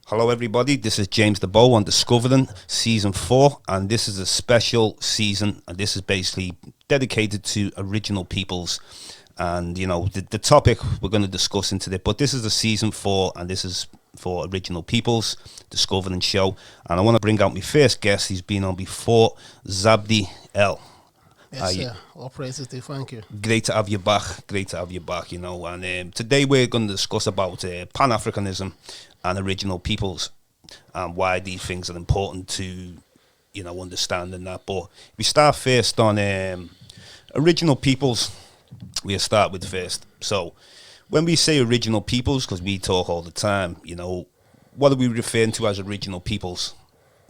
Hello everybody, this is James Diboe on Discovering Season 4, and this is a special season, and this is basically dedicated to original peoples. And you know, the topic we're going to discuss into it, but this is the Season 4, and this is for original peoples, Discovering show. And I want to bring out my first guest. He's been on before, Zabdi L. Yes, sir. All praises to you. Thank you. Great to have you back. Great to have you back, you know. And today we're going to discuss about Pan-Africanism and original peoples and why these things are important to, you know, understanding that. But we start first on original peoples. We'll start with first. So when we say original peoples, because we talk all the time, you know, what are we referring to as original peoples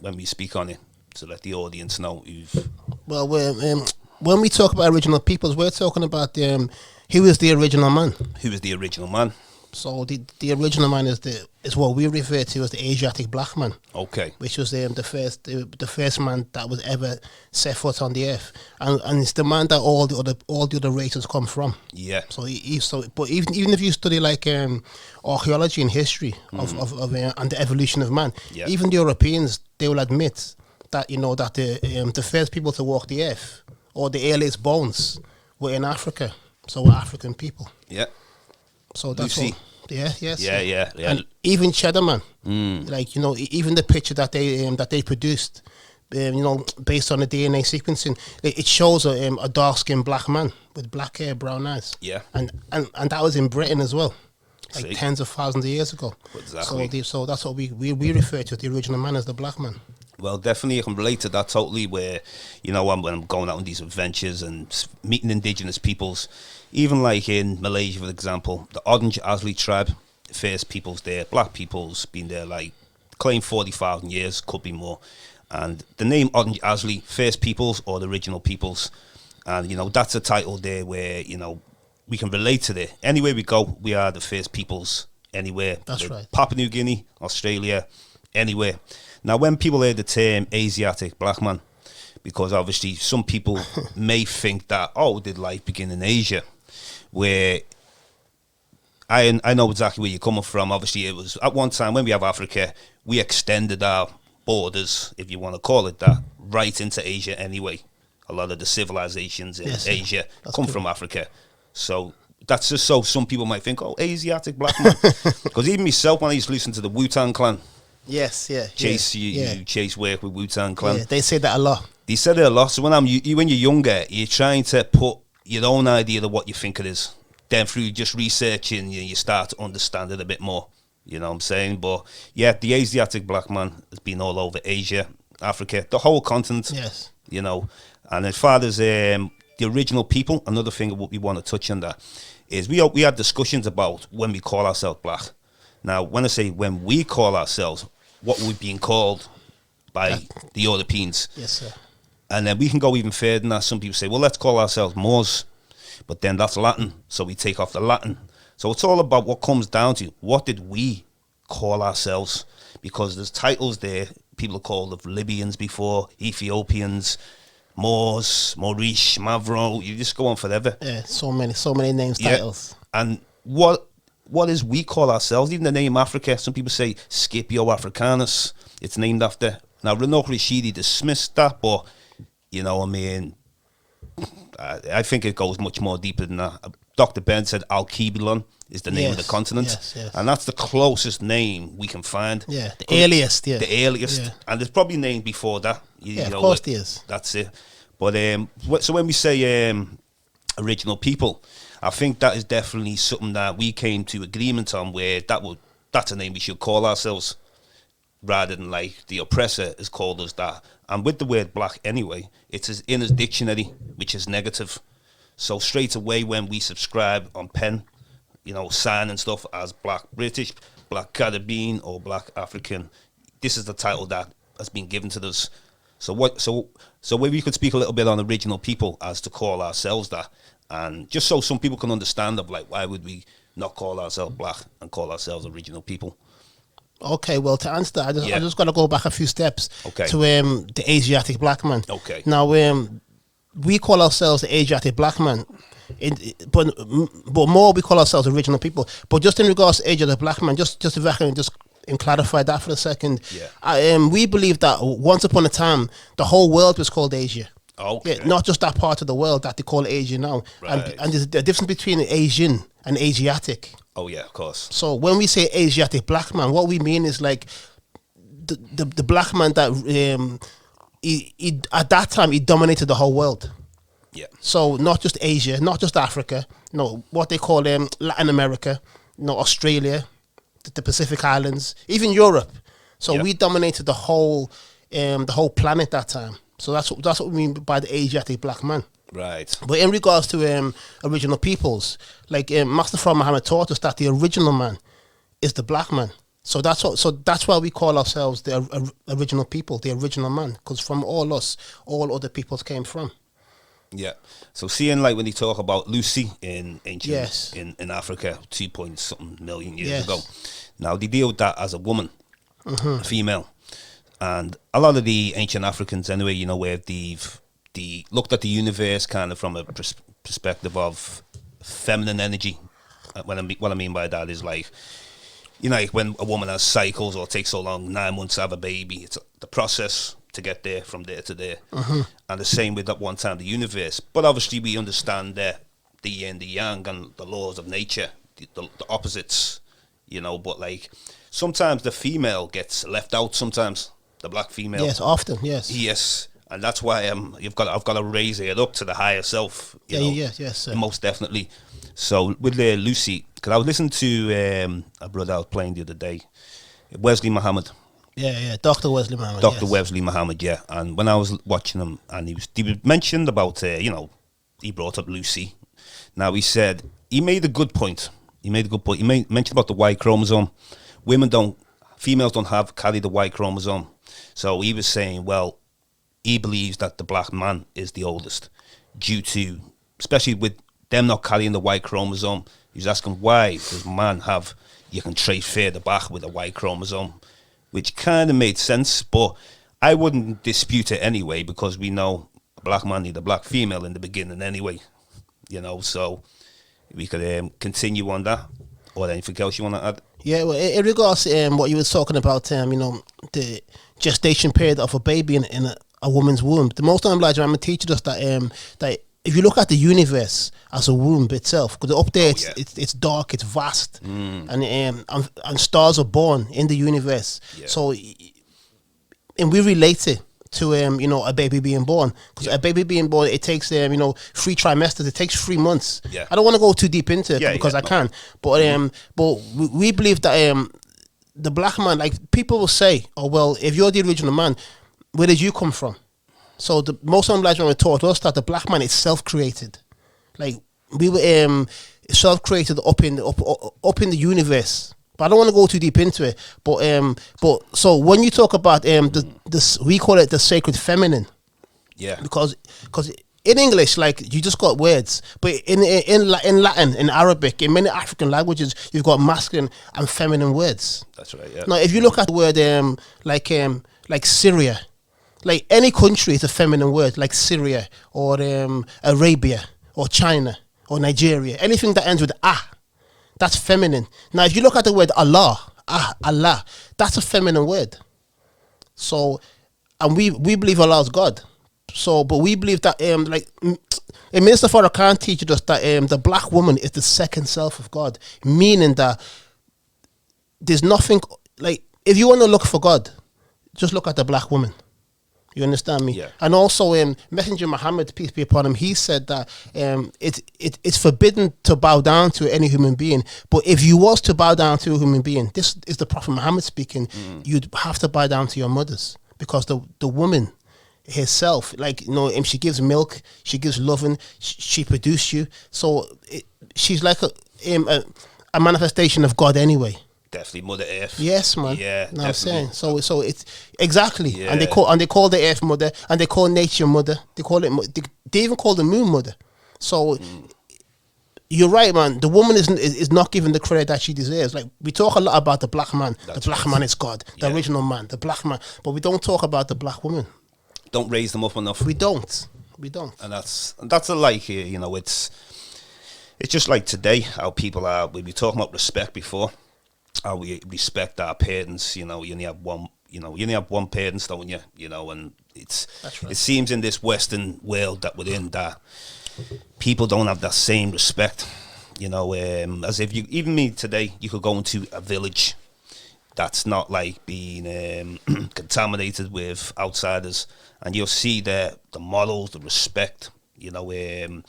when we speak on it? So let the audience know who've... Well, when we talk about original peoples, we're talking about who is the original man. Who is the original man? So the original man is what we refer to as the Asiatic Black Man. Okay. Which was the first man that was ever set foot on the earth, and it's the man that all the other races come from. Yeah. But even if you study like archaeology and history of and the evolution of man, yeah. Even the Europeans, they will admit that, you know, that the first people to walk the earth, or the earliest bones, were in Africa. So we're African people. Yeah. So that's Lucy. all. Yeah, yes. Yeah. And even Cheddar Man, like, you know, even the picture that they produced, you know, based on the DNA sequencing, it shows a dark-skinned black man with black hair, brown eyes. Yeah. And that was in Britain as well, like See? tens of thousands of years ago. Exactly. So that's what we refer to the original man as the black man. Well, definitely I can relate to that totally, where, you know, when I'm going out on these adventures and meeting indigenous peoples, even like in Malaysia, for example, the Orange Asli tribe, first peoples there, black peoples, been there like, claim 40,000 years, could be more. And the name Orange Asli, first peoples or the original peoples. And, you know, that's a title there where, you know, we can relate to it. Anywhere we go, we are the first peoples anywhere. That's right. Papua New Guinea, Australia, anywhere. Now, when people hear the term Asiatic Black Man, because obviously some people may think that, oh, did life begin in Asia? Where I know exactly where you're coming from. Obviously, it was at one time when we have Africa, we extended our borders, if you want to call it that, right into Asia anyway. A lot of the civilizations in Asia come from Africa. So that's just so some people might think, oh, Asiatic Black Man. Because even myself, when I used to listen to the Wu-Tang Clan, Yes, yeah. you chase work with Wu-Tang Clan. Yeah, they say that a lot. They said it a lot. So when you're younger, you're trying to put your own idea of what you think it is. Then through just researching, you start to understand it a bit more. You know what I'm saying? But yeah, the Asiatic Black Man has been all over Asia, Africa, the whole continent. Yes. You know, and as far as the original people, another thing what we want to touch on that is we had discussions about when we call ourselves black. Now, when I say when we call ourselves, what we're being called by the Europeans. Yes, sir. And then we can go even further than that. Some people say, well, let's call ourselves Moors, but then that's Latin, so we take off the Latin. So it's all about what comes down to, what did we call ourselves? Because there's titles there, people are called of Libyans before, Ethiopians, Moors, Maurice, Mavro, you just go on forever. Yeah, so many names, titles. And what is we call ourselves? Even the name Africa, some people say Scipio Africanus, it's named after. Now, Renaud Rashidi dismissed that, but, you know, I mean, I think it goes much more deeper than that. Dr. Ben said Alkebulan is the name of the continent. Yes. And that's the closest name we can find. Yeah, the earliest, yeah. The earliest. Yeah. And there's probably names before that. You of know, course there is. That's it. But, so when we say original people, I think that is definitely something that we came to agreement on, where that's a name we should call ourselves, rather than like the oppressor has called us that. And with the word black anyway, it's in his dictionary, which is negative. So straight away when we subscribe on pen, you know, sign and stuff as black British, black Caribbean or black African, this is the title that has been given to us. So maybe we could speak a little bit on original people as to call ourselves that. And just so some people can understand of like, why would we not call ourselves black and call ourselves original people? Okay, well, to answer that, I just got to go back a few steps to the Asiatic Black Man. Okay. Now, we call ourselves the Asiatic Black Man, but more we call ourselves original people. But just in regards to Asiatic Black Man, just if I can just clarify that for a second. Yeah. We believe that once upon a time, the whole world was called Asia. Okay. Yeah, not just that part of the world that they call Asia now. Right. And there's a difference between Asian and Asiatic. Oh yeah, of course. So when we say Asiatic black man, what we mean is like the black man that he at that time he dominated the whole world. Yeah. So not just Asia, not just Africa, no, what they call Latin America, no, Australia, the Pacific Islands, even Europe. So Yeah. we dominated the whole planet that time. So that's what we mean by the Asiatic black man. Right. But in regards to original peoples, like Master From Muhammad taught us that the original man is the black man. So that's why we call ourselves the original people, the original man, because from all other peoples came from. Yeah. So seeing like when you talk about Lucy in ancient Yes. in Africa 2 point something million years Yes. ago. Now they deal with that as a woman, a female. And a lot of the ancient Africans anyway, you know, where they've looked at the universe kind of from a perspective of feminine energy. What I mean by that is like, you know, like when a woman has cycles or it takes so long, 9 months to have a baby, it's the process to get there from there to there. And the same with at one time the universe. But obviously we understand the yin and the yang and the laws of nature, the opposites, you know, but like sometimes the female gets left out sometimes, the black female. Yes, often, yes. Yes. And that's why I've got to raise it up to the higher self. You know, Yes, sir. most definitely. So with Lucy, because I was listening to a brother I was playing the other day, Wesley Muhammad. Yeah, Dr. Wesley Muhammad. Dr. Yes. Wesley Muhammad, yeah. And when I was watching him, and he mentioned about, you know, he brought up Lucy. Now he said, he made a good point. He mentioned about the Y chromosome. Females don't carry the Y chromosome. So he was saying, well, he believes that the black man is the oldest due to, especially with them not carrying the Y chromosome. He was asking why does man you can trace further back with a Y chromosome, which kind of made sense, but I wouldn't dispute it anyway because we know a black man need a black female in the beginning anyway, you know, so we could continue on that. Or anything else you want to add? Yeah, well, in regards to what you were talking about, you know, the gestation period of a baby in a woman's womb, the most time Elijah Muhammad teaches us that if you look at the universe as a womb itself, because up there it's dark, it's vast, and stars are born in the universe. Yeah. So, and we relate it to you know, a baby being born, because a baby being born, it takes you know, 3 trimesters, it takes 3 months. Yeah. I don't want to go too deep into it because I can, but we believe that the black man, like people will say, oh well, if you're the original man, where did you come from? So the most of them taught us that the black man is self-created, like we were self-created up in the universe. But I don't want to go too deep into it. But so when you talk about this, we call it the sacred feminine. Yeah. Because in English, like you just got words, but in Latin, in Arabic, in many African languages, you've got masculine and feminine words. That's right. Yeah. Now, if you look at the word like Syria, like any country is a feminine word, like Syria or Arabia or China or Nigeria, anything that ends with ah. That's feminine. Now, if you look at the word Allah, Allah, that's a feminine word. So, and we believe Allah is God. So, but we believe that like Minister Farrakhan teaches us that the black woman is the second self of God, meaning that there's nothing like if you want to look for God, just look at the black woman. You understand me? Yeah. And also, Messenger Muhammad, peace be upon him, he said that it's forbidden to bow down to any human being. But if you was to bow down to a human being, this is the Prophet Muhammad speaking, you'd have to bow down to your mothers, because the woman herself, like, you know, she gives milk, she gives loving, she produced you. So she's like a manifestation of God anyway. Definitely Mother Earth. Yes, man. Yeah, no, I'm saying. definitely. So it's exactly, Yeah. and they call the Earth Mother, and they call nature Mother. They call it. They even call the Moon Mother. So you're right, man. The woman is not given the credit that she deserves. Like we talk a lot about the black man. That's the black right. man is God, the original man, the black man. But we don't talk about the black woman. Don't raise them up enough. We don't. And that's a like, you know, it's just like today how people are. We were talking about respect before. how we respect our parents. You know, you only have one. You know, you only have one parents, don't you? You know, and That's right. it seems in this Western world that we're in that people don't have that same respect. You know, as if even me today, you could go into a village that's not like being contaminated with outsiders, and you'll see the models, the respect. You know, and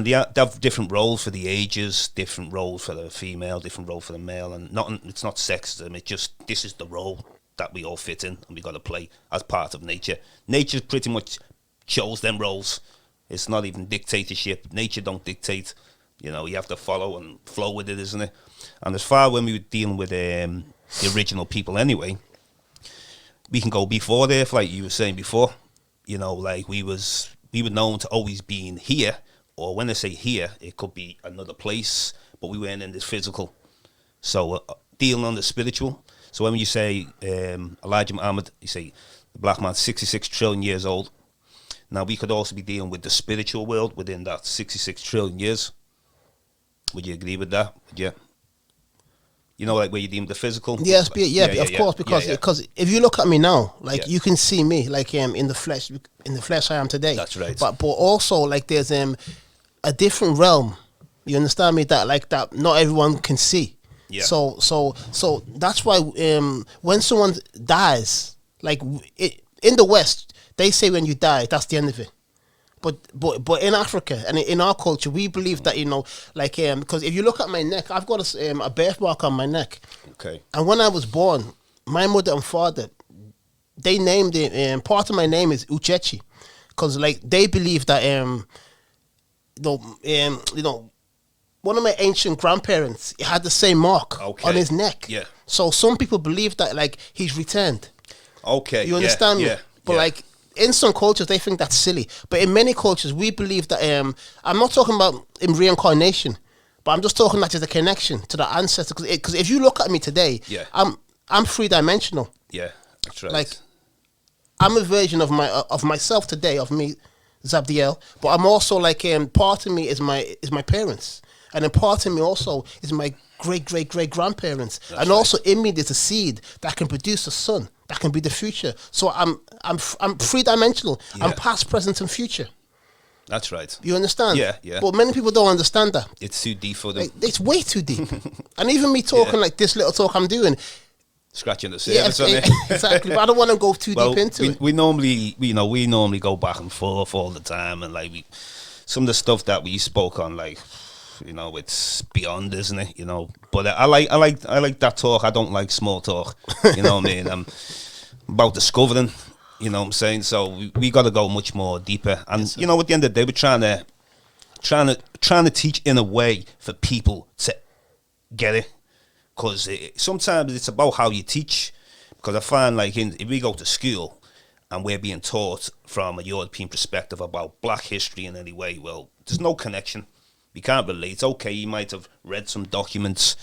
they have different roles for the ages, different roles for the female, different role for the male, and it's not sexism. It's just this is the role that we all fit in, and we got to play as part of nature. Nature pretty much shows them roles. It's not even dictatorship. Nature don't dictate. You know, you have to follow and flow with it, isn't it? And as far when we were dealing with the original people anyway, we can go before there, like you were saying before. You know, like we were known to always being here, or when I say here, it could be another place, but we weren't in this physical. So dealing on the spiritual. So when you say Elijah Muhammad, you say the black man's 66 trillion years old. Now we could also be dealing with the spiritual world within that 66 trillion years. Would you agree with that? Would you? You know, like where you deem the physical. Yes, of course, because if you look at me now, like you can see me, like in the flesh I am today. That's right. But also like there's a different realm. You understand me? That not everyone can see. Yeah. So that's why when someone dies, like in the West, they say when you die, that's the end of it. But in Africa and in our culture, we believe that, you know, like because if you look at my neck, I've got a birthmark on my neck. Okay. And when I was born, my mother and father, they named it. Part of my name is Uchechi, because like they believe that you know, one of my ancient grandparents had the same mark on his neck. Yeah. So some people believe that like he's returned. Okay. You understand me? Yeah. But like in some cultures, they think that's silly. But in many cultures, we believe that I'm not talking about in reincarnation, but I'm just talking that there's a connection to the ancestors. Because if you look at me today, I'm 3-dimensional. Yeah, that's right. Like I'm a version of myself today, of me, Zabdiel. But I'm also like part of me is my parents, and then part of me also is my great grandparents, and also in me there's a seed that can produce a son that can be the future. So I'm 3-dimensional. Yeah. I'm past, present, and future. That's right. You understand? Yeah. But many people don't understand that. It's too deep for them. Like, it's way too deep. And even me talking like this little talk I'm doing, scratching the surface on it. Exactly. But I don't want to go too deep into it. We normally go back and forth all the time, and like some of the stuff that we spoke on, like, you know, it's beyond, isn't it? You know, but I like that talk. I don't like small talk. You know what I mean? I'm about discovering. You know what I'm saying? So we got to go much more deeper. And you know, at the end of the day, we're trying to teach in a way for people to get it. Because sometimes it's about how you teach. Because I find like if we go to school and we're being taught from a European perspective about black history in any way, well, there's no connection. We can't relate. Okay, you might have read some documents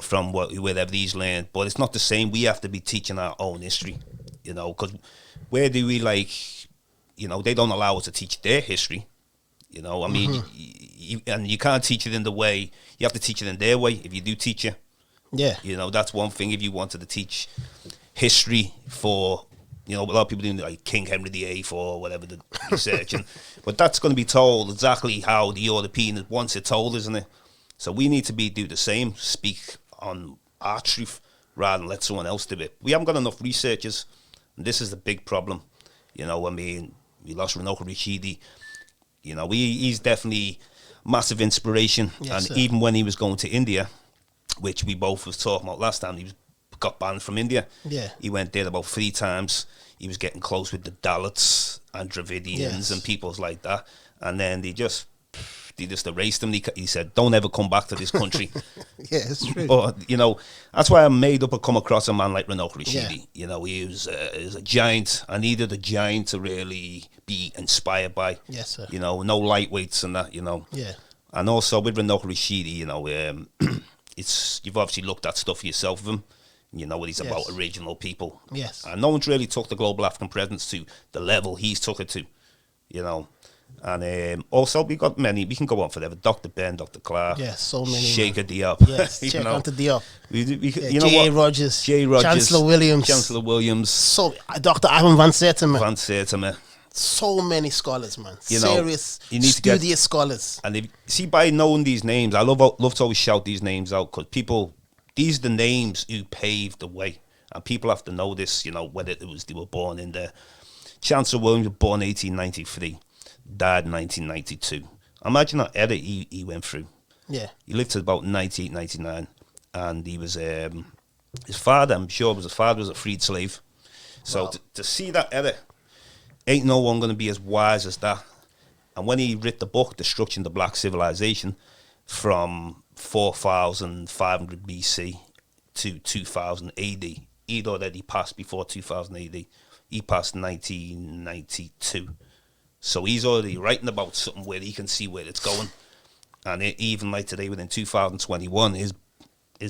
from wherever these land, but it's not the same. We have to be teaching our own history, you know, because where do we, like, you know, they don't allow us to teach their history, you know. I mean, and you can't teach it in the way, you have to teach it in their way if you do teach it. Yeah. You know, that's one thing. If you wanted to teach history for, you know, a lot of people doing like King Henry VIII or whatever the research, but that's going to be told exactly how the European wants it told, isn't it? So we need to do the same, speak on our truth rather than let someone else do it. We haven't got enough researchers, and this is the big problem. You know, I mean, we lost Runoko Rashidi. You know, he's definitely massive inspiration, and sir. Even when he was going to India, which we both was talking about last time, got banned from India. Yeah. He went there about 3 times. He was getting close with the Dalits and Dravidians and peoples like that. And then they just erased him. He said, don't ever come back to this country. Yeah, it's true. But, you know, that's why I'm made up to come across a man like Runoko Rashidi. Yeah. You know, he was a giant. I needed a giant to really be inspired by. Yes, sir. You know, no lightweights and that, you know. Yeah. And also with Runoko Rashidi, you know, you've obviously looked at stuff yourself of him. You know what he's about, original people. Yes. And no one's really took the global African presence to the level he's took it to, you know. And also we got many. We can go on forever. Dr. Ben, Dr. Clark, Yes, so many. Shaker Diop. Yes, check onto Diop. You know J.A. what? Rogers, J. Rogers, Chancellor Williams. So Dr. Ivan Van Sertima. Van Sertima. So many scholars, man. You know, Serious, you need studious scholars. And see, by knowing these names, I love to always shout these names out because people, these are the names who paved the way, and people have to know this. You know, whether it was they were born in there. Chancellor Williams was born 1893, died 1992. Imagine that era he went through. Yeah, he lived to about 98, 99, and he was his father. I'm sure his father was a freed slave. So wow. to see that era. Ain't no one going to be as wise as that. And when he wrote the book, Destruction of the Black Civilization, from 4,500 BC to 2000 AD, he'd already passed before 2000 AD. He passed 1992. So he's already writing about something where he can see where it's going. And even like today, within 2021, his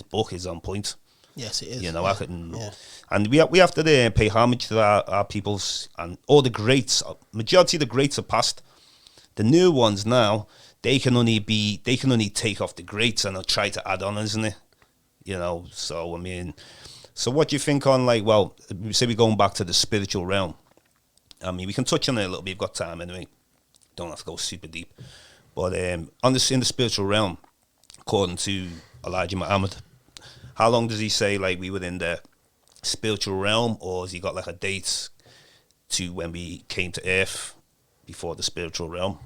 book is on point. Yes, it is. You know, yeah. I couldn't, and we have to pay homage to our peoples and all the greats. Majority of the greats are past. The new ones now, they can only take off the greats and try to add on, isn't it? You know, so I mean, so what do you think on like? Well, we say we're going back to the spiritual realm. I mean, we can touch on it a little bit. We've got time anyway. Don't have to go super deep, but in the spiritual realm, according to Elijah Muhammad. How long does he say, like, we were in the spiritual realm, or has he got, like, a date to when we came to earth before the spiritual realm?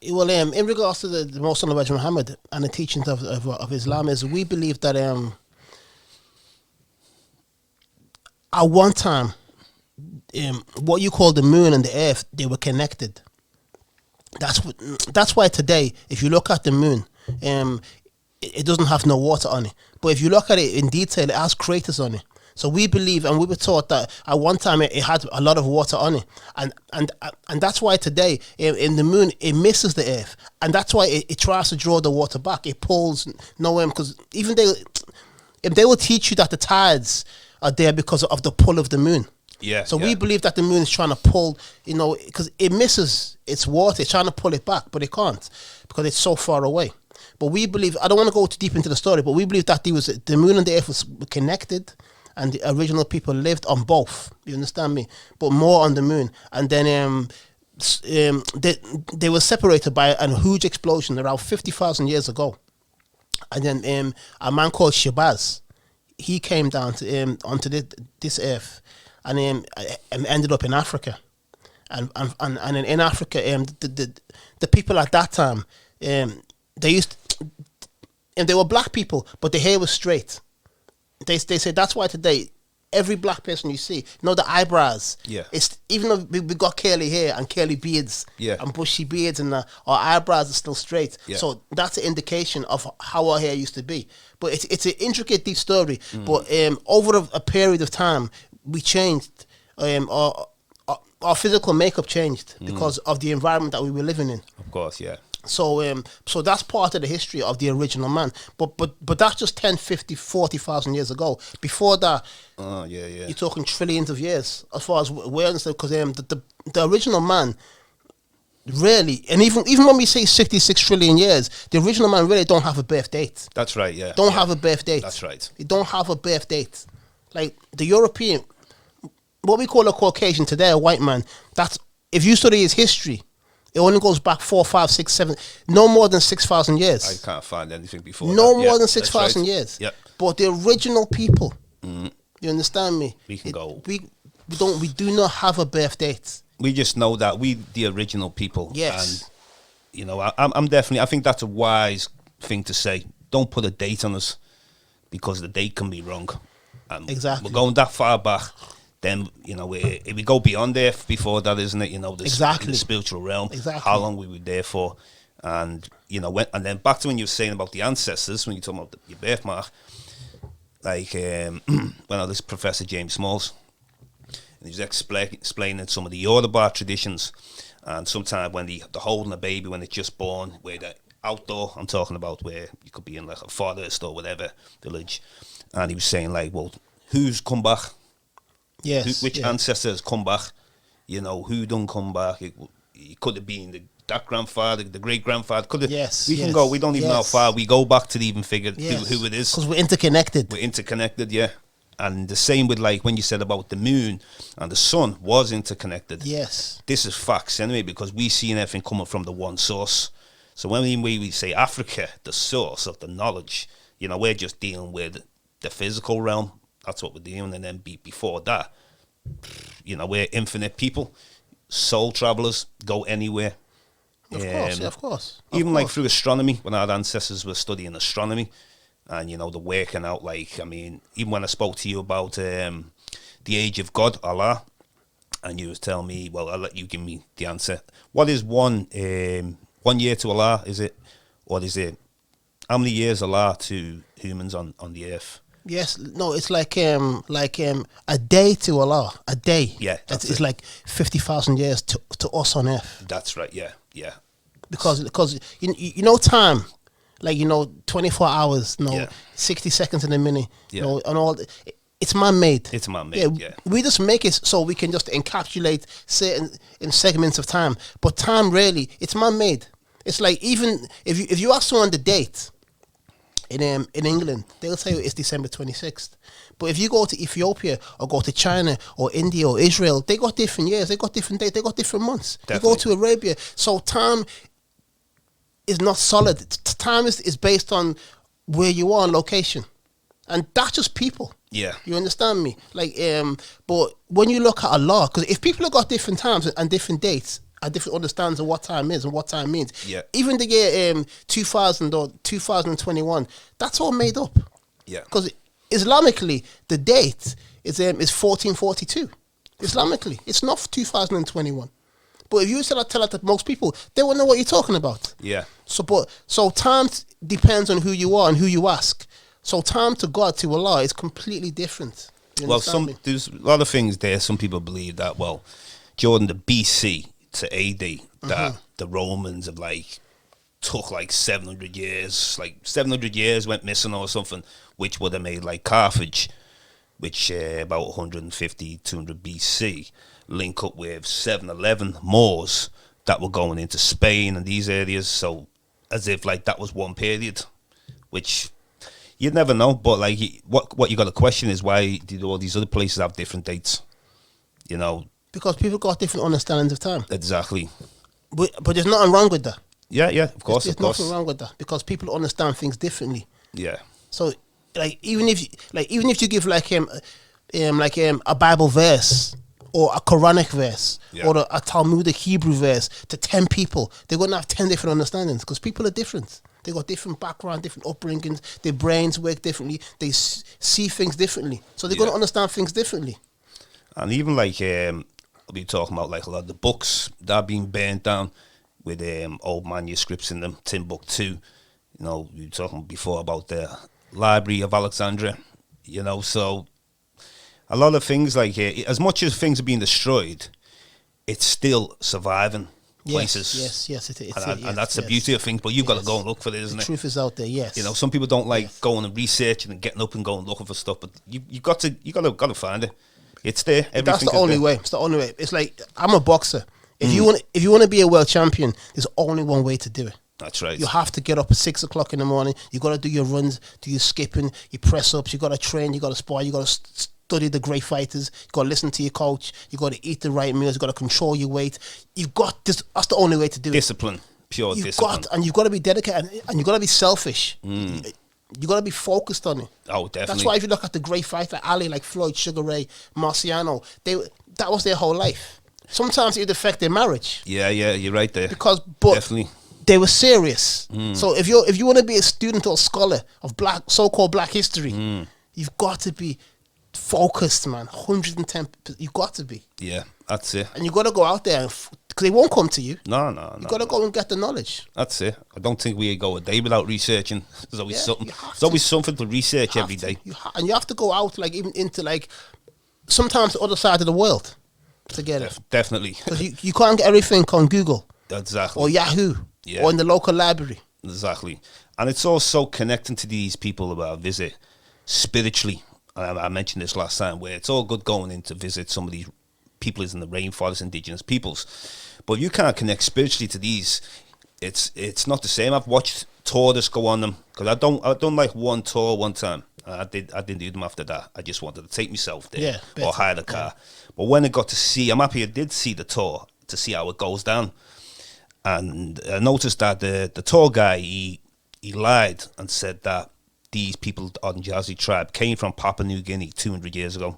Well, in regards to the Most Honourable Elijah Muhammad and the teachings of Islam, is we believe that at one time, what you call the moon and the earth, they were connected. That's why today, if you look at the moon, it doesn't have no water on it. But if you look at it in detail, it has craters on it. So we believe, and we were taught that at one time it had a lot of water on it, and that's why today in the moon it misses the earth, and that's why it tries to draw the water back. It pulls nowhere, because even if they will teach you that the tides are there because of the pull of the moon. Yeah. So we believe that the moon is trying to pull, because it misses its water. It's trying to pull it back, but it can't because it's so far away. But we believe, I don't want to go too deep into the story, but we believe that the moon and the earth was connected, and the original people lived on both. You understand me? But more on the moon. And then they were separated by a huge explosion around 50,000 years ago. And then a man called Shabazz, he came down to onto this earth, and ended up in Africa. And in Africa, the people at that time, they were black people, but the hair was straight. They say that's why today every black person you see, the eyebrows. Yeah. It's even though we got curly hair and curly beards. Yeah. And bushy beards, and our eyebrows are still straight. Yeah. So that's an indication of how our hair used to be. But it's an intricate, deep story. But over a period of time, we changed. Our physical makeup changed because of the environment that we were living in. Of course, yeah. So that's part of the history of the original man. But that's just 10, 50, 40,000 years ago. Before that, you're talking trillions of years, as far as we're concerned, because the original man really, and even when we say 66 trillion years, the original man really don't have a birth date. That's right, yeah. Don't have a birth date. That's right. He don't have a birth date. Like the European, what we call a Caucasian today, a white man, that's, if you study his history, it only goes back 4, 5, 6, 7, no more than 6,000 years. I can't find anything before no that. more than 6,000 years. Yep. But the original people, you understand me? We can go. We do not have a birth date. We just know that we, the original people. Yes. And, I'm definitely, I think that's a wise thing to say. Don't put a date on us, because the date can be wrong. Exactly. We're going that far back. Then, if we go beyond there before that, isn't it? Exactly. The spiritual realm. Exactly. How long we were there for. And, and then back to when you were saying about the ancestors, when you're talking about your birthmark, like, when I was Professor James Smalls, and he was explaining some of the Yoruba traditions, and sometimes when they're holding a baby when it's just born, where they're outdoor, I'm talking about where you could be in like a forest or whatever village, and he was saying like, well, who's come back? Yes. Which ancestors come back? Who don't come back? It could have been that grandfather, the great grandfather. Could have. Yes, We can yes, go. We don't even know how yes. far. We go back to even figure Yes. who it is. Because we're interconnected. We're interconnected, yeah. And the same with like when you said about the moon and the sun was interconnected. Yes. This is facts anyway, because we seen everything coming from the one source. So when we say Africa, the source of the knowledge, you know, we're just dealing with the physical realm. That's what we're dealing. And then before that, you know, we're infinite people, soul travelers, go anywhere. Of course, yeah, of course. Even like through astronomy, when our ancestors were studying astronomy, and you know, they're working out, like, I mean, even when I spoke to you about the age of God, Allah, and you was telling me, well, I'll let you give me the answer. What is one year to Allah? Is it, what is it? How many years Allah to humans on the earth? Yes, no, it's like a day to Allah, a day. Yeah, it's like 50,000 years to us on earth. That's right. Yeah, yeah. Because you know time, like, you know, 24 hours, you know, Yeah. 60 seconds in a minute, Yeah. you know, and all. It's man-made. It's man-made. Yeah. We just make it so we can just encapsulate certain in segments of time, but time really, it's man-made. It's like, even if you ask someone the date in England, they'll tell you it's December 26th. But if you go to Ethiopia or go to China or India or Israel, they got different years, they got different dates, they got different months. Definitely. You go to Arabia, so time is not solid. Time is based on where you are and location, and that's just people. Yeah. You understand me? Like, but when you look at Allah, because if people have got different times and different dates, and different understands of what time is and what time means. Yeah. Even the year 2000 or 2021, that's all made up. Yeah. Because Islamically, the date is 1442. Islamically, it's not 2021. But if you tell that to most people, they won't know what you're talking about. Yeah. So time depends on who you are and who you ask. So time to God, to Allah, is completely different. You Well, understand me? there's a lot of things there. Some people believe that, well, during the BC to AD, that the Romans have like took like 700 years, like 700 years went missing or something, which would have made like Carthage, which about 150, 200 BC, link up with 7-11 Moors that were going into Spain and these areas. So as if like that was one period, which you'd never know. But like what you got to question is, why did all these other places have different dates? You know. Because people got different understandings of time. Exactly. But there's nothing wrong with that. Yeah, yeah, of course, There's of course. nothing wrong with that, because people understand things differently. Yeah, So, like, even if you give a Bible verse or a Quranic verse Yeah. or a Talmudic Hebrew verse to 10 people, they're going to have 10 different understandings, because people are different. They got different background, different upbringings. Their brains work differently. They see things differently, so they're going to understand things differently. and even like I'll be talking about like a lot of the books that are being burnt down with old manuscripts in them, Timbuktu. You know, we were talking before about the Library of Alexandria. You know, so a lot of things like as much as things are being destroyed, it's still surviving places. Yes, it is. And that's the beauty of things. But you've got to go and look for it, isn't The it? truth is out there. Yes. You know, some people don't like going and researching and getting up and going looking for stuff, but you got to find it. It's there. That's the Everything is only there. way. It's the only way. It's like, I'm a boxer. If you want to be a world champion, there's only one way to do it. That's right. You have to get up at 6 o'clock in the morning. You got to do your runs, do your skipping, your press ups. You got to train. You got to spar. You got to study the great fighters. You got to listen to your coach. You got to eat the right meals. You got to control your weight. You've got this. That's the only way to do it. Discipline, pure discipline. And you've got to be dedicated, and you've got to be selfish. You got to be focused on it. Oh, definitely. That's why if you look at the great fighters like Ali, like Floyd, Sugar Ray, Marciano, that was their whole life. Sometimes it would affect their marriage. Yeah, you're right there. But definitely. they were serious. So if you want to be a student or scholar of so-called black history, you've got to be focused, man. 110%. You've got to be. Yeah, that's it. And you got to go out there, because they won't come to you. No. You got to go and get the knowledge. That's it. I don't think we go a day without researching. There's always something. you have There's always to. something to research every day. And you have to go out, like, even into, like, sometimes the other side of the world to get it. Definitely. Because you can't get everything on Google Exactly. or Yahoo or in the local library. Exactly. And it's also connecting to these people about visit spiritually. And I mentioned this last time, where it's all good going in to visit some of these peoples in the rainforest, indigenous peoples. But you can't connect spiritually to these. It's not the same. I've watched tourists go on them because I done like one tour one time. I didn't do them after that. I just wanted to take myself there or hire the car. But when I got to see, I'm happy I did see the tour to see how it goes down. And I noticed that the tour guy, he lied and said that these people on Yazdi tribe came from Papua New Guinea 200 years ago.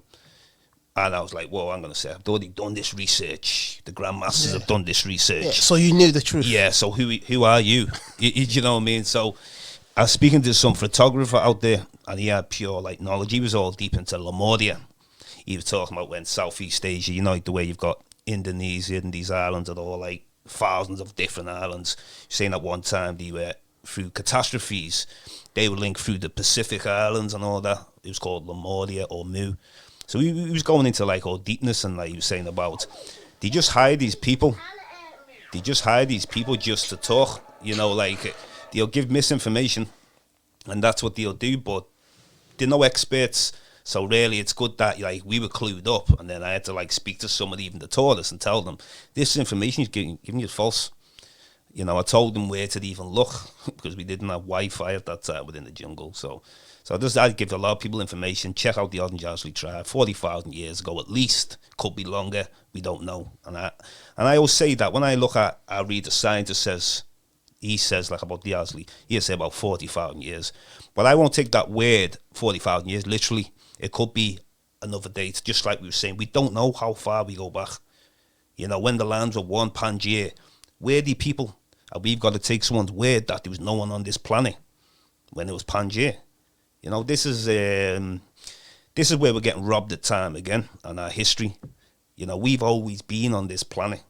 And I was like, whoa, I'm going to say, I've already done this research. The grandmasters have done this research. Yeah, so you knew the truth. Yeah, so who are you? You know what I mean? So I was speaking to some photographer out there, and he had pure like knowledge. He was all deep into Lemuria. He was talking about when Southeast Asia, you know, like the way you've got Indonesia and these islands are all like thousands of different islands. Saying at one time they were through catastrophes, they were linked through the Pacific Islands and all that. It was called Lemuria or Mu. So he was going into like all deepness, and like he was saying about they just hire these people. They just hire these people just to talk. You know, like they'll give misinformation, and that's what they'll do. But they're no experts, so really it's good that like we were clued up, and then I had to like speak to somebody, even the tourists, and tell them this information is giving you is false. You know, I told them where to even look because we didn't have Wi-Fi at that time within the jungle. So I'd give a lot of people information. Check out the Yazdi tribe, 40,000 years ago at least. Could be longer. We don't know. And I always say that when I read the scientist says, he says like about the Yazdi, he'll say about 40,000 years. But I won't take that word 40,000 years literally. It could be another date, just like we were saying. We don't know how far we go back. You know, when the lands were one Pangaea, where the people, and we've got to take someone's word that there was no one on this planet when it was Pangaea. You know, this is where we're getting robbed of time again and our history. You know, we've always been on this planet.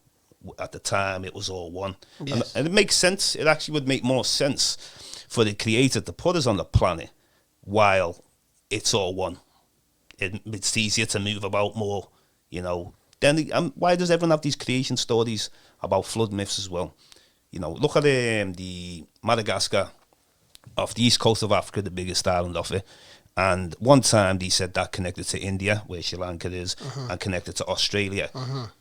At the time, it was all one. Yes. And it makes sense. It actually would make more sense for the Creator to put us on the planet while it's all one. It's easier to move about more, you know. Then why does everyone have these creation stories about flood myths as well? You know, look at the Madagascar off the east coast of Africa, the biggest island of it. And one time they said that connected to India, where Sri Lanka is, and connected to Australia.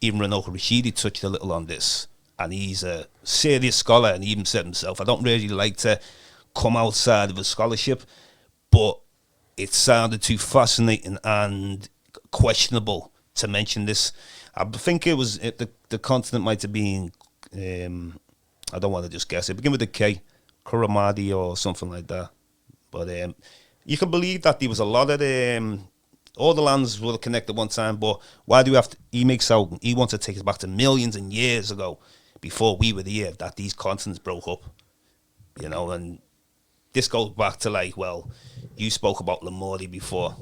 Even Ranoka Rashidi touched a little on this. And he's a serious scholar, and he even said himself, I don't really like to come outside of a scholarship, but it sounded too fascinating and questionable to mention this. I think it was, the continent might have been, I don't want to just guess it, begin with a K, Kuramadi or something like that. But you can believe that there was a lot of all the lands were connected one time, but why do we have to, he wants to take us back to millions and years ago before we were here, that these continents broke up, you know. And this goes back to like, well, you spoke about Lemuria before,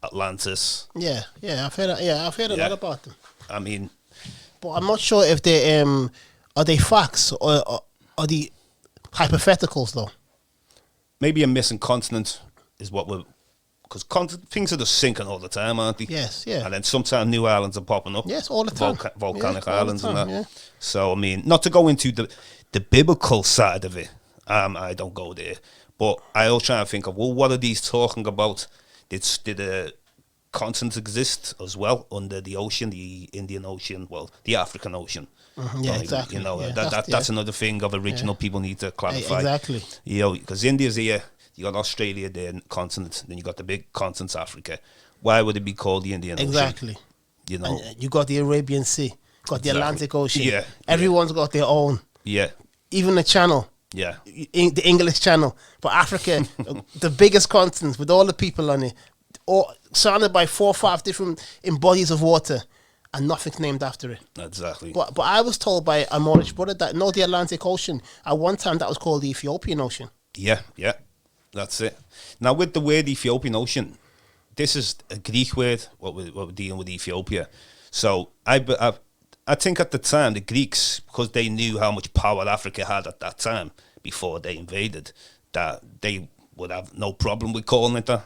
Atlantis. Yeah, I've heard a lot about them. I mean, but I'm not sure if they are they facts or are they hypotheticals though. Maybe a missing continent is what we're, because things are just sinking all the time, aren't they? Yes, yeah. And then sometimes new islands are popping up. Yes, all the time. Volcanic all islands the time, and that. yeah. So, I mean, not to go into the biblical side of it, I don't go there. But I will try and think of, well, what are these talking about? Did a continent exist as well under the ocean, the Indian Ocean, well, the African Ocean? Yeah, exactly. You know, yeah, that's another thing of original people need to clarify. Exactly. You know, because India's here, you got Australia there, continent, then you got the big continent, Africa. Why would it be called the Indian Ocean? Exactly. You know, and you got the Arabian Sea, got the Atlantic Ocean. Yeah. Everyone's got their own. Yeah. Even the channel. Yeah. The English Channel. But Africa, the biggest continent with all the people on it, all surrounded by 4 or 5 different bodies of water, and nothing's named after it. Exactly. But I was told by a Moorish brother that the Atlantic Ocean, at one time that was called the Ethiopian Ocean. Yeah. That's it. Now, with the word Ethiopian Ocean, this is a Greek word, what we're dealing with Ethiopia. So I think at the time, the Greeks, because they knew how much power Africa had at that time, before they invaded, that they would have no problem with calling it that.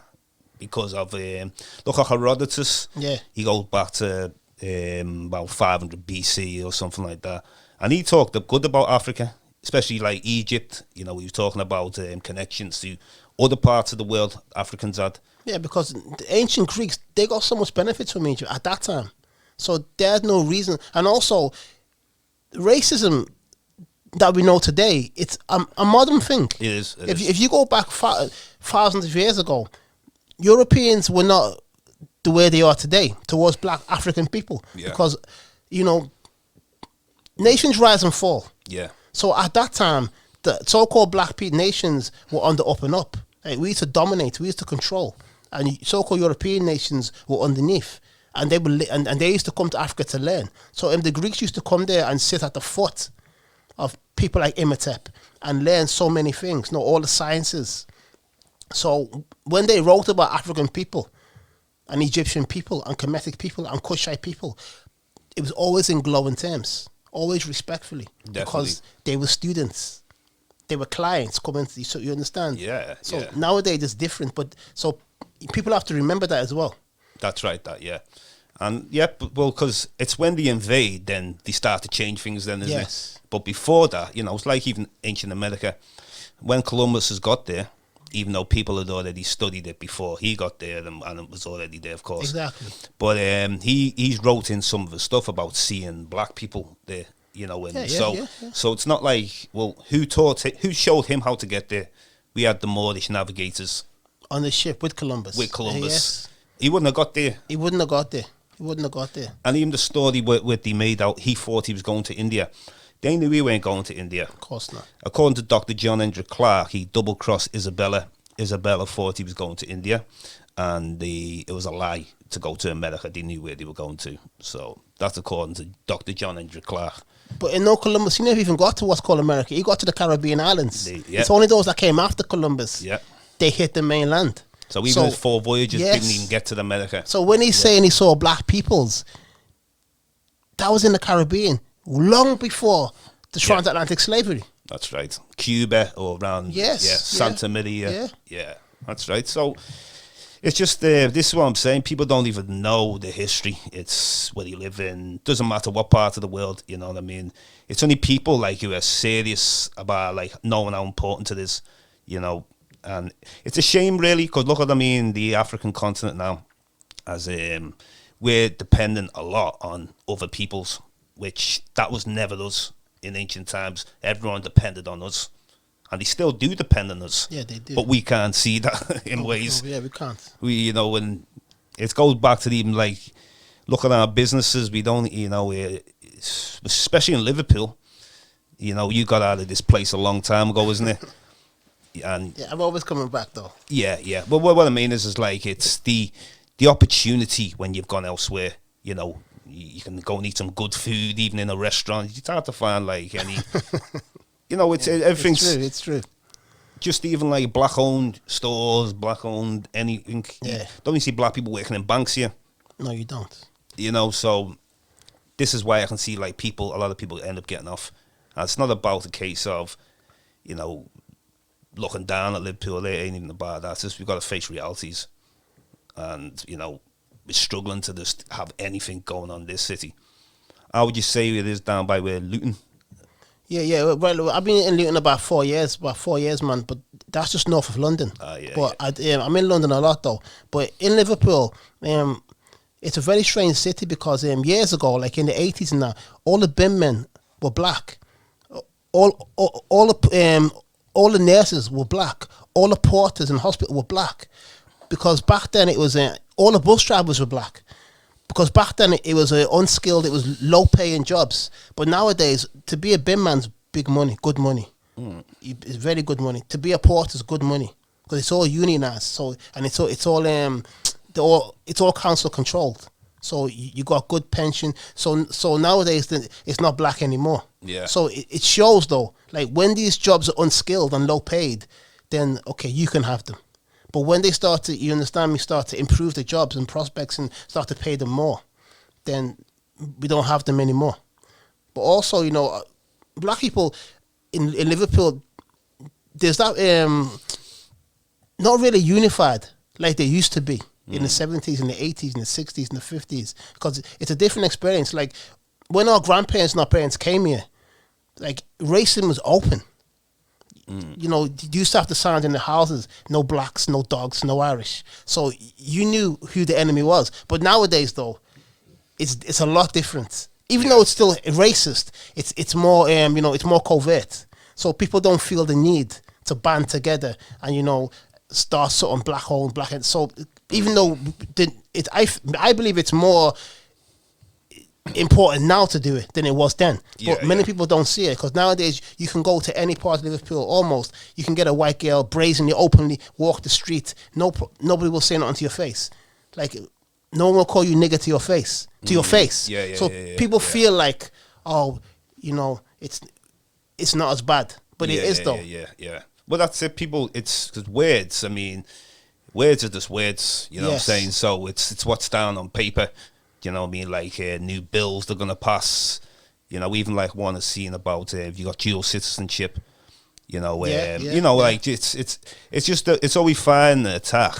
Because of, look at Herodotus. Yeah. He goes back to about 500 BC or something like that. And he talked good about Africa, especially like Egypt. You know, he was talking about connections to other parts of the world Africans had. Yeah, because the ancient Greeks, they got so much benefits from Egypt at that time. So there's no reason. And also, racism that we know today, it's a modern thing. It is. If you go back thousands of years ago, Europeans were not the way they are today towards black African people. Yeah. Because, nations rise and fall. Yeah. So at that time, the so-called black nations were on the up and up. Like, we used to dominate, we used to control. And so-called European nations were underneath. And they were and they used to come to Africa to learn. So the Greeks used to come there and sit at the foot of people like Imhotep and learn so many things, know all the sciences. So when they wrote about African people and Egyptian people and Kemetic people and Kushite people, it was always in glowing terms, always respectfully. Definitely. Because they were students. They were clients coming to you, so you understand? Yeah. So nowadays it's different, but so people have to remember that as well. That's right, and because it's when they invade, then they start to change things, then, isn't it? But before that, it's like even ancient America, when Columbus has got there, even though people had already studied it before he got there, and it was already there, of course. Exactly. But he's wrote in some of the stuff about seeing black people there, so it's not like, well, who showed him how to get there? We had the Moorish navigators on the ship with Columbus. Yes. He wouldn't have got there. He wouldn't have got there. And even the story where they made out, he thought he was going to India. They knew he weren't going to India. Of course not. According to Dr. John Hendrik Clark, he double-crossed Isabella. Isabella thought he was going to India, and it was a lie to go to America. They knew where they were going to. So that's according to Dr. John Hendrik Clark. But Columbus, he never even got to what's called America. He got to the Caribbean islands. It's only those that came after Columbus. Yeah. They hit the mainland. So even his 4 voyages didn't even get to America. So when he's saying he saw black peoples, that was in the Caribbean long before the transatlantic slavery. That's right. Cuba or around Santa Maria. Yeah, that's right. So it's just this is what I'm saying. People don't even know the history. It's where you live in. Doesn't matter what part of the world. You know what I mean? It's only people like who are serious about like knowing how important it is. And it's a shame, really, because look at the African continent now, as we're dependent a lot on other peoples, which that was never us in ancient times. Everyone depended on us, and they still do depend on us. Yeah, they do. But we can't see that in ways. No, we can't. And it goes back to even like, look at our businesses. We don't, especially in Liverpool, you got out of this place a long time ago, isn't it? And I'm always coming back though. Yeah. Well, what I mean is like it's the opportunity when you've gone elsewhere. You can go and eat some good food, even in a restaurant. It's hard to find like any. Everything's. It's true. Just even like black-owned stores, black-owned anything. Yeah. Don't you see black people working in banks here? No, you don't. So this is why I can see like a lot of people end up getting off. And it's not about a case of, looking down at Liverpool. It ain't even about that. It's just we've got to face realities, and we're struggling to just have anything going on in this city. How would you say it is down by where Luton? Yeah. Well, I've been in Luton about 4 years, man. But that's just north of London. I'm in London a lot though. But in Liverpool, it's a very strange city because years ago, like in the 80s and that, all the bin men were black. All the nurses were black. All the porters in the hospital were black. Because back then it was, all the bus drivers were black. Because back then it was unskilled, it was low-paying jobs. But nowadays, to be a bin man's big money, good money. It's very good money. To be a porter's good money. Because it's all unionized. So, and it's all council controlled. So you got good pension. So nowadays it's not black anymore. Yeah. So it shows though, like when these jobs are unskilled and low paid, then okay, you can have them. But when they start to improve the jobs and prospects and start to pay them more, then we don't have them anymore. But also, black people in Liverpool, there's that not really unified like they used to be. In the 70s, in the 80s, in the 60s, in the 50s. Because it's a different experience. Like, when our grandparents and our parents came here, like, racism was open. You used to have the signs in the houses, no blacks, no dogs, no Irish. So you knew who the enemy was. But nowadays, though, it's a lot different. even though it's still racist, it's more it's more covert. So people don't feel the need to band together and start something black on black. And so even though I believe it's more important now to do it than it was then. But many people don't see it because nowadays you can go to any part of Liverpool almost. You can get a white girl brazenly, openly walk the street. Nobody will say nothing to your face. Like no one will call you nigger to your face. To your face. So people feel like, it's not as bad, but it is though. Yeah. Well, that's it. People, it's cause words. I mean, words are just words. You know what I'm saying? So it's what's down on paper. You know what I mean? Like new bills they're gonna pass. Even like one is seen about if you got dual citizenship. Like it's just it's always fine an attack,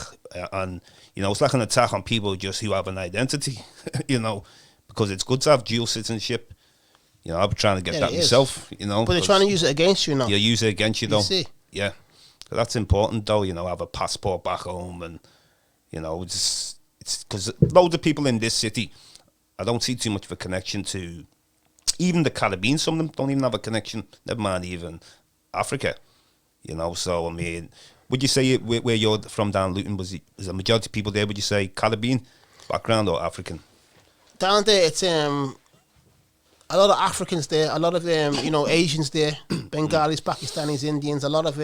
and it's like an attack on people just who have an identity. Because it's good to have dual citizenship. I'm trying to get that myself. But they're trying to use it against you now. Yeah, use it against you though. You see? Yeah, that's important though. Have a passport back home, and it's because loads of people in this city, I don't see too much of a connection to even the Caribbean. Some of them don't even have a connection. Never mind even Africa. So I mean, would you say where you're from down Luton was a majority of people there? Would you say Caribbean background or African? Down there, it's a lot of Africans there, a lot of Asians there, Bengalis, Pakistanis, Indians, a lot of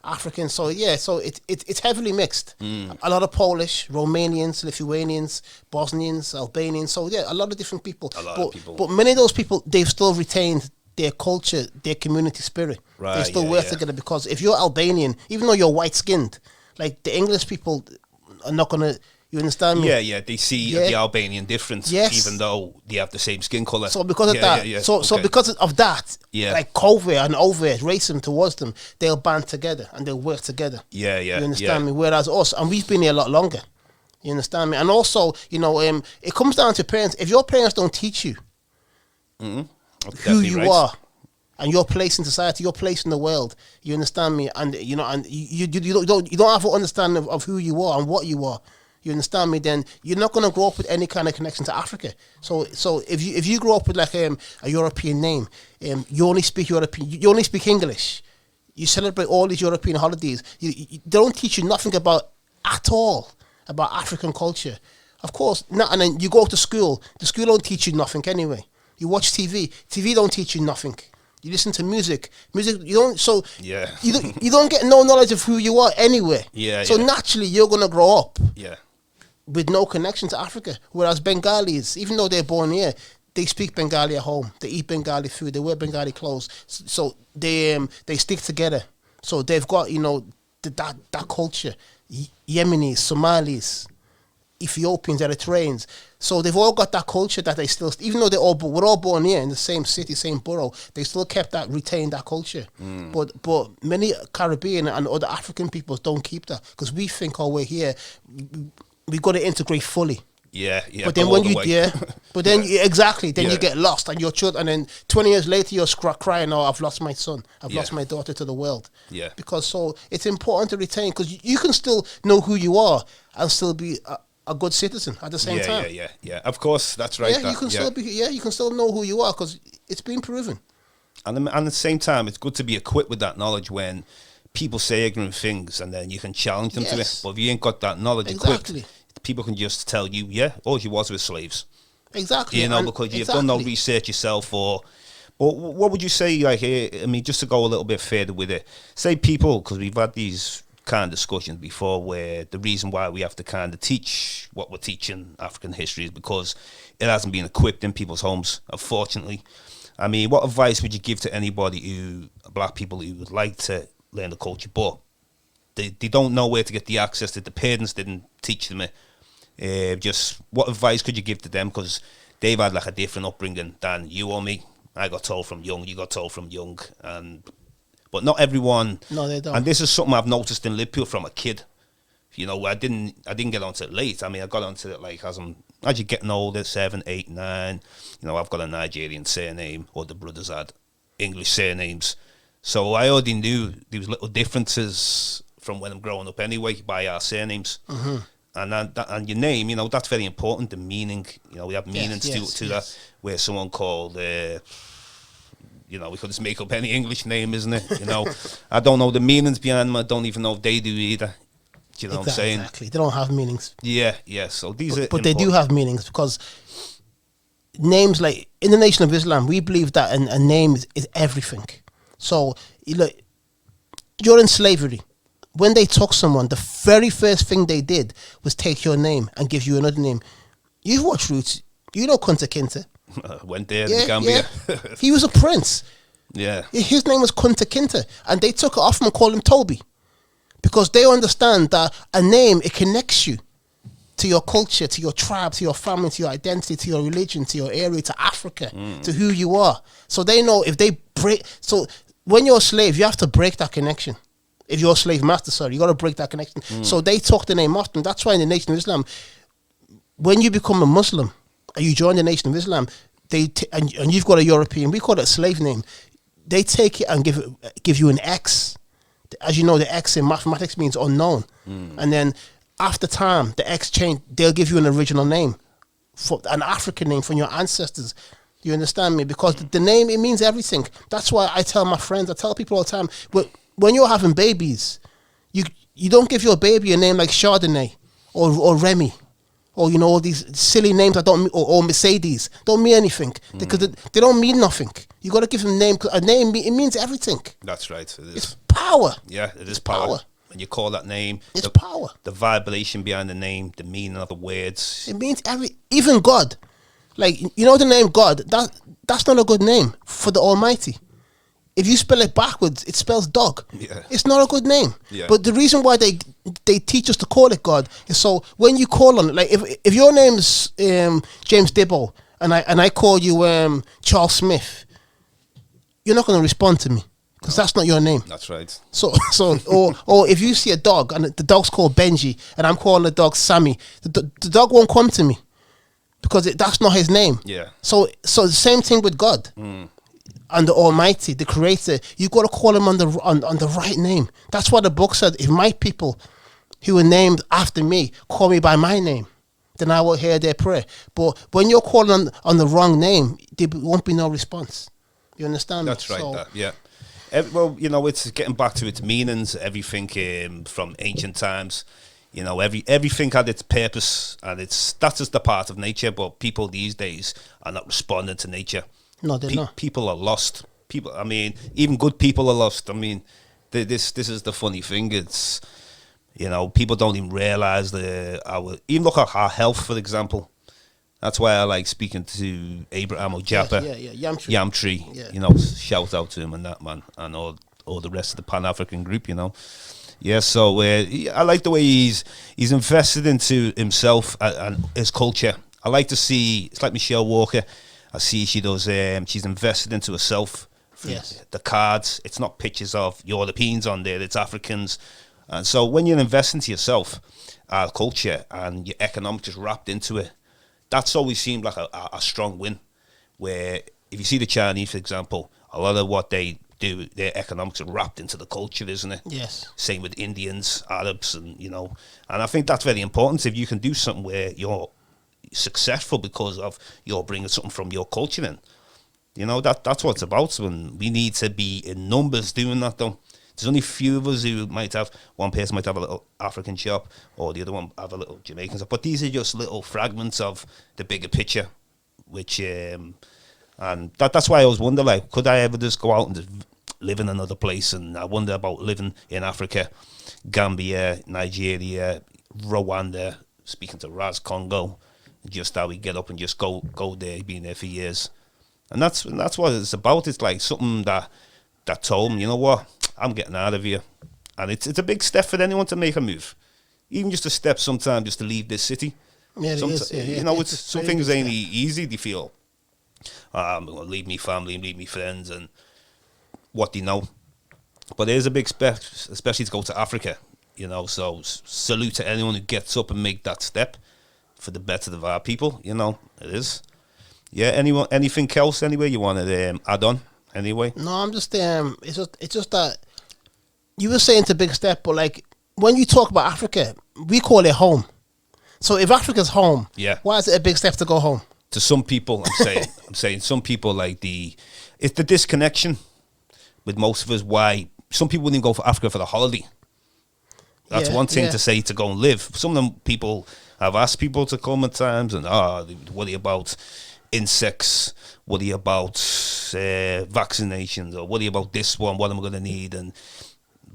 Africans. So it's heavily mixed. A lot of Polish, Romanians, Lithuanians, Bosnians, Albanians. So a lot of different people. But many of those people, they've still retained their culture, their community spirit. Right, they still work together because if you're Albanian, even though you're white skinned, like the English people are not gonna. You understand me? Yeah, they see the Albanian difference, even though they have the same skin colour. So because of that, so because of that, like covert and overt racism towards them, they'll band together and they'll work together. Yeah. You understand me? Whereas us, and we've been here a lot longer. You understand me? And also, it comes down to parents. If your parents don't teach you who you are and your place in society, your place in the world, you understand me? And you don't have an understanding of who you are and what you are. You understand me? Then you're not going to grow up with any kind of connection to Africa. So if you grow up with like a European name, you only speak European, you only speak English. You celebrate all these European holidays. They don't teach you nothing at all about African culture. Of course, and then you go to school. The school don't teach you nothing anyway. You watch TV. TV don't teach you nothing. You listen to music. You don't. So you don't get no knowledge of who you are anywhere. So naturally, you're gonna grow up. With no connection to Africa. Whereas Bengalis, even though they're born here, they speak Bengali at home. They eat Bengali food. They wear Bengali clothes. So they stick together. So they've got that culture. Yemenis, Somalis, Ethiopians, Eritreans. So they've all got that culture that they still, even though we're all born here in the same city, same borough, they still retained that culture. But many Caribbean and other African peoples don't keep that because we think, we're here. We got to integrate fully. But then when you exactly, then you get lost and your children, and then 20 years later you're crying, I've lost my son, I've lost my daughter to the world. Because so it's important to retain because you can still know who you are and still be a good citizen at the same time. Yeah. Of course, that's right. You can still be. You can still know who you are because it's been proven. And at the same time, it's good to be equipped with that knowledge when people say ignorant things and then you can challenge them to it. But if you ain't got that knowledge equipped, people can just tell you, all you was with slaves. Exactly. Because you've done no research yourself. But what would you say, just to go a little bit further with it, say people, because we've had these kind of discussions before where the reason why we have to kind of teach what we're teaching African history is because it hasn't been equipped in people's homes, unfortunately. I mean, what advice would you give to anybody black people who would like to learn the culture, but they don't know where to get the access that the parents didn't teach them it? Just what advice could you give to them? Because they've had like a different upbringing than you or me. I got told from young, you got told from young, but not everyone. No, they don't. And this is something I've noticed in Liverpool from a kid. I didn't get onto it late. I mean, I got onto it like as you're getting older, 7, 8, 9. I've got a Nigerian surname, or the brothers had English surnames. So I already knew there was little differences from when I'm growing up anyway by our surnames. and your name, you know, that's very important. The meaning, you know, we have meanings to that. Where someone called, you know, we could just make up any English name, isn't it? You know, I don't know the meanings behind them. I don't even know if they do either. Do you know what I'm saying? Exactly. They don't have meanings. Yeah. So these are, but they do have meanings, because names, like in the Nation of Islam, we believe that a name is everything. So, look, during slavery, when they took someone, the very first thing they did was take your name and give you another name. You've watched Roots. You know Kunta Kinte. Went there in Gambia. Yeah. He was a prince. Yeah. His name was Kunta Kinte. And they took it off him and called him Toby. Because they understand that a name, it connects you to your culture, to your tribe, to your family, to your identity, to your religion, to your area, to Africa, to who you are. So they know if they break... So when you're a slave, you have to break that connection. If you're a slave master, sorry, you got to break that connection. So they took the name off them. That's why in the Nation of Islam, when you become a Muslim and you join the Nation of Islam, and you've got a European, we call it a slave name, they take it and give you an X. As you know, the X in mathematics means unknown. And then after time, the X change, they'll give you an original name, for an African name from your ancestors. You understand me? Because the name, it means everything. That's why I tell my friends, I tell people all the time, when you're having babies, you don't give your baby a name like Chardonnay or Remy, or, you know, all these silly names that don't, or Mercedes, don't mean anything, because they don't mean nothing. You got to give them a name, 'cause a name, it means everything. That's right. It is. It's power. Yeah, it is power. When you call that name, it's power. The vibration behind the name, the meaning of the words. It means even God. Like, you know the name God, that's not a good name for the Almighty. If you spell it backwards, it spells dog. Yeah. It's not a good name. Yeah. But the reason why they teach us to call it God is so when you call on it, like if your name's James Diboe and I call you Charles Smith, you're not going to respond to me, because that's not your name. That's right. So or if you see a dog and the dog's called Benji and I'm calling the dog Sammy, the dog won't come to me, because that's not his name. Yeah. So the same thing with God. And the Almighty, the Creator, you got to call him on the right name. That's what the book said. If my people who are named after me call me by my name, then I will hear their prayer. But when you're calling on the wrong name, there won't be no response. You understand? That's right. Yeah. Well, you know, it's getting back to its meanings. Everything from ancient times. You know, everything had its purpose, and that's just a part of nature. But people these days are not responding to nature. No, they're not. People are lost. I mean, even good people are lost. I mean, this is the funny thing. It's, you know, people don't even realise even look at our health, for example. That's why I like speaking to Abraham Ojapa. Yamtree. Yeah. You know, shout out to him and that, man, and all the rest of the Pan-African group, you know. Yeah, so I like the way he's invested into himself and his culture. I like to see, it's like Michelle Walker. I see she does. She's invested into herself. Yes. The cards. It's not pictures of Europeans on there. It's Africans. And so when you invest into yourself, our culture, and your economics is wrapped into it, that's always seemed like a strong win. Where if you see the Chinese, for example, a lot of what they do, their economics are wrapped into the culture, isn't it? Yes. Same with Indians, Arabs, and you know. And I think that's very important. If you can do something where you're successful because of you're bringing something from your culture in, you know, that's what it's about. When we need to be in numbers doing that, though. There's only few of us who might have, one person might have a little African shop, or the other one have a little Jamaican shop, but these are just little fragments of the bigger picture, which and that's why I always wonder, like, could I ever just go out and just live in another place? And I wonder about living in Africa, Gambia, Nigeria, Rwanda, speaking to Raz Congo, just how we get up and just go there, being there for years. And that's what it's about. It's like something that told me, you know what, I'm getting out of here. And it's a big step for anyone to make a move. Even just a step sometimes, just to leave this city. Yeah, it is. Yeah, you know, it's some things ain't easy. They feel, I'm going to leave me family and leave me friends and what they know. But there's a big step, especially to go to Africa, you know. So salute to anyone who gets up and make that step for the better of our people, you know. It is. Yeah, anything else anyway you want to add on anyway? No, I'm just it's just that you were saying it's a big step, but like when you talk about Africa, we call it home. So if Africa's home, Yeah. why is it a big step to go home? To some people, I'm saying some people like it's the disconnection with most of us. Why some people wouldn't go for Africa for the holiday. That's one thing to say to go and live. Some of them people have asked people to come at times and they worry about insects, worry about vaccinations, or worry about this one, what am I going to need,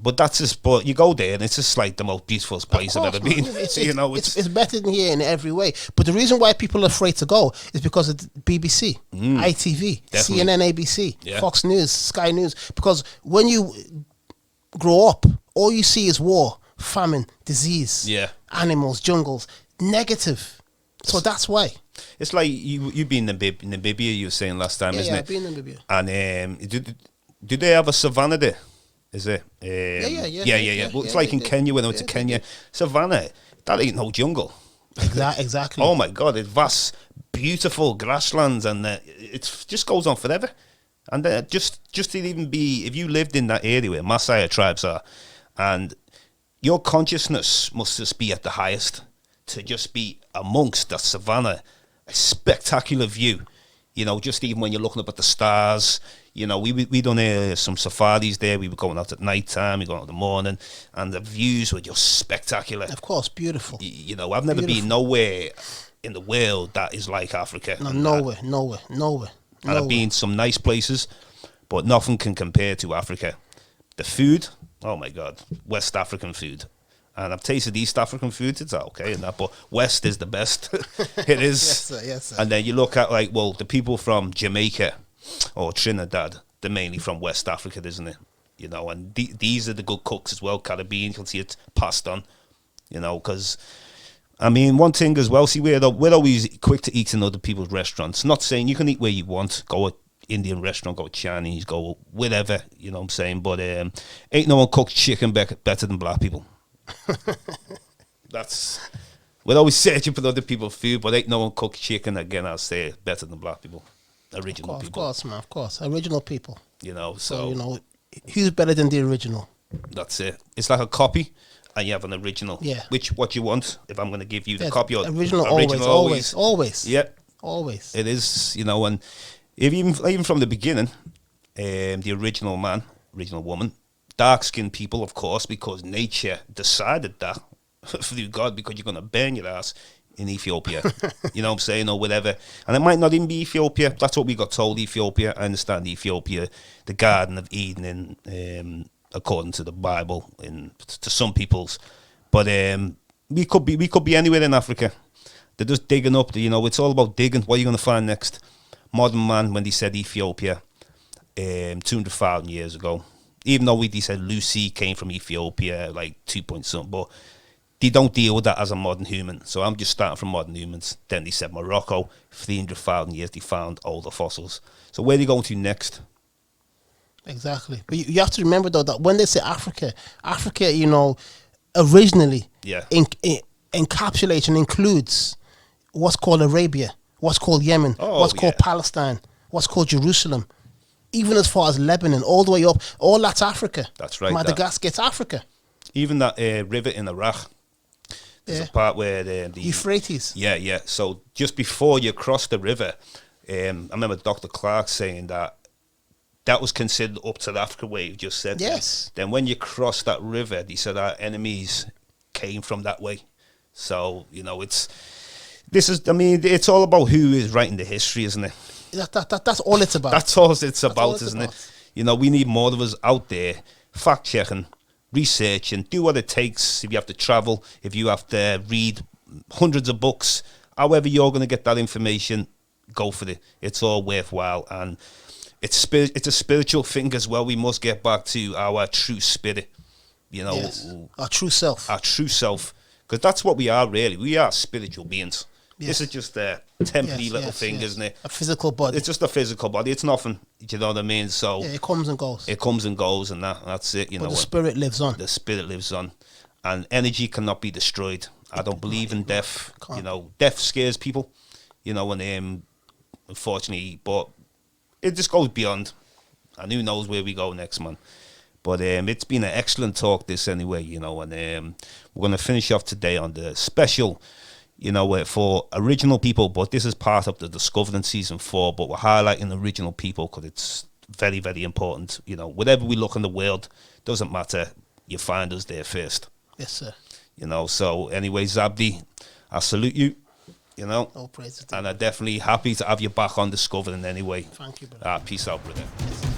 but that's just. But you go there and it's just like the most beautiful place I've ever been. It's better than here in every way. But the reason why people are afraid to go is because of the BBC, ITV, definitely. CNN, ABC, Fox News, Sky News. Because when you grow up, all you see is war, famine, disease, animals, jungles, negative. So that's why. It's like you've been in Namibia. You were saying last time, isn't it? Yeah, I've been in Namibia. And do they have a savannah there? Is it? Yeah. Well, it's like in Kenya when I went to Kenya. Savannah, that ain't no jungle. Exactly. Oh my God, it's vast, beautiful grasslands, and it just goes on forever. And just to even be, if you lived in that area where Maasai tribes are, and your consciousness must just be at the highest to just be amongst the savannah, a spectacular view. Just even when you're looking up at the stars. We done some safaris there. We were going out at night time, we were going out in the morning, and the views were just spectacular. Of course, beautiful. I've never been nowhere in the world that is like Africa. No, nowhere. And I've been some nice places, but nothing can compare to Africa. The food, oh my God, West African food. And I've tasted East African food, it's okay and that, but West is the best. It is. Yes, sir. And then you look at the people from Jamaica or Trinidad, they're mainly from West Africa, isn't it? And these are the good cooks as well, Caribbean, you can see it passed on, because, one thing as well, see, we're always quick to eat in other people's restaurants. Not saying you can eat where you want, go to Indian restaurant, go Chinese, go whatever, you know what I'm saying, but ain't no one cooks chicken better than black people. We're always searching for other people's food, but ain't no one cooks chicken, again, I'll say, better than black people. Original people. Of course, man, of course. Original people. So who's better than the original? That's it. It's like a copy, and you have an original. Yeah. What you want, if I'm going to give you the copy. Or original always. Yeah. Always. It is, and if even from the beginning, the original man, original woman, dark-skinned people, of course, because nature decided that through God, because you're going to burn your ass in Ethiopia, you know what I'm saying, or whatever. And it might not even be Ethiopia. That's what we got told, Ethiopia. I understand Ethiopia, the Garden of Eden, according to the Bible, to some people's. But we could be anywhere in Africa. They're just digging up. It's all about digging. What are you going to find next? Modern man, when they said Ethiopia, 200,000 years ago. Even though they said Lucy came from Ethiopia, like 2 point something, but they don't deal with that as a modern human. So I'm just starting from modern humans. Then they said Morocco, 300,000 years, they found older fossils. So where are they going to next? Exactly. But you have to remember, though, that when they say Africa, originally encapsulates and includes what's called Arabia, what's called Yemen, what's called Palestine, what's called Jerusalem, even as far as Lebanon, all the way up, all that's Africa. That's right. Madagascar's Africa. Even that river in Iraq, there's a part where the Euphrates. Yeah. So just before you cross the river, I remember Dr. Clark saying that was considered up to Africa, where you just said. Yes. Then when you cross that river, he said our enemies came from that way. So it's all about who is writing the history, isn't it? That's all it's about. That's all it's about, isn't it? We need more of us out there fact checking, researching, do what it takes. If you have to travel, if you have to read hundreds of books, however you're going to get that information, go for it. It's all worthwhile, and it's a spiritual thing as well. We must get back to our true spirit, Yes. Our true self, because that's what we are, really. We are spiritual beings. Yes. This is just a temporary little thing, isn't it? A physical body. It's just a physical body. It's nothing. Do you know what I mean? So it comes and goes. It comes and goes, and that's it. But the spirit lives on. The spirit lives on, and energy cannot be destroyed. I don't believe in death. Death scares people. And unfortunately, but it just goes beyond, and who knows where we go next, man. But it's been an excellent talk, this anyway. And we're going to finish off today on the special you know, for original people, but this is part of the Discovering Season 4, but we're highlighting original people because it's very, very important. You know, wherever we look in the world, doesn't matter, you find us there first. Yes, sir. You know, so anyway, Zabdi, I salute you, you know. All praise to and I'm definitely happy to have you back on Discovering anyway. Thank you, brother. Peace out, brother. Yes.